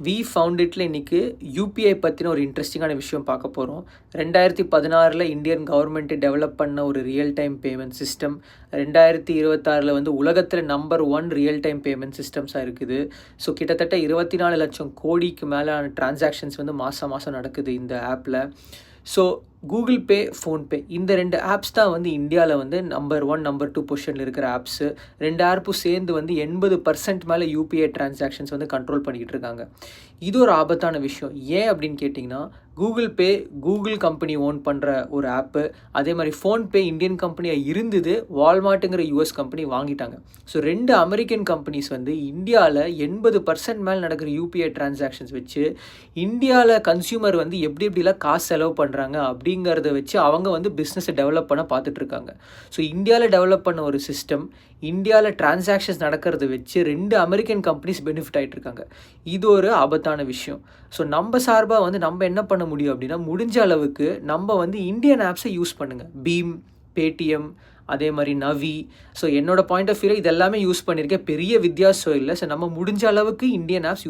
We found இட்ல இன்னைக்கு UPI பற்றின ஒரு இன்ட்ரெஸ்டிங்கான விஷயம் பார்க்க போகிறோம். 2016 இந்தியன் கவர்மெண்ட் டெவலப் பண்ண ஒரு ரியல் டைம் பேமெண்ட் சிஸ்டம் 2026 வந்து உலகத்தில் நம்பர் 1 ரியல் டைம் பேமெண்ட் சிஸ்டம்ஸாக இருக்குது. ஸோ கிட்டத்தட்ட 24 லட்சம் கோடிக்கு மேலான டிரான்சாக்ஷன்ஸ் வந்து மாதம் நடக்குது இந்த ஆப்பில். ஸோ கூகுள் பே, ஃபோன்பே இந்த 2 ஆப்ஸ் தான் வந்து இந்தியாவில் வந்து நம்பர் 1 நம்பர் 2 பொசிஷனில் இருக்கிற ஆப்ஸு. 2 ஆப்பும் சேர்ந்து வந்து 80% மேலே யூபிஐ டிரான்சாக்ஷன்ஸ் வந்து கண்ட்ரோல் பண்ணிக்கிட்டு இருக்காங்க. இது ஒரு ஆபத்தான விஷயம். ஏன் அப்படின்னு கேட்டிங்கன்னா, Google Pay Google company own பண்ணுற ஒரு ஆப்பு. அதே மாதிரி ஃபோன்பே இந்தியன் கம்பெனியாக இருந்தது, வால்மார்ட்டுங்கிற யூஎஸ் கம்பெனி வாங்கிட்டாங்க. ஸோ 2 அமெரிக்கன் கம்பெனிஸ் வந்து இந்தியாவில் 80% மேலே நடக்கிற யூபிஐ டிரான்சாக்ஷன்ஸ் வச்சு இந்தியாவில் கன்சியூமர் வந்து எப்படிலாம் காசு செலவு பண்ணுறாங்க அப்படிங்கிறத வச்சு அவங்க வந்து பிஸ்னஸை டெவலப் பண்ண பார்த்துட்ருக்காங்க. ஸோ இந்தியாவில் டெவலப் பண்ண ஒரு சிஸ்டம் இந்தியாவில் டிரான்சாக்ஷன்ஸ் நடக்கிறத வச்சு 2 அமெரிக்கன் கம்பெனிஸ் பெனிஃபிட் ஆகிட்ருக்காங்க. இது ஒரு ஆபத்தான விஷயம். ஸோ நம்ம சார்பாக வந்து நம்ம என்ன பண்ண முடியும் அப்படின்னா, முடிஞ்ச அளவுக்கு நம்ம வந்து இந்தியன் ஆப்ஸை யூஸ் பண்ணுங்கள். பீம், பேடிஎம், அதே மாதிரி நவி. ஸோ என்னோட பாயிண்ட் ஆஃப் வியூவில் இதெல்லாமே யூஸ் பண்ணியிருக்கேன். பெரிய வித்தியாசம் இல்லை. ஸோ நம்ம முடிஞ்ச அளவுக்கு இந்தியன் ஆப்ஸ் யூஸ்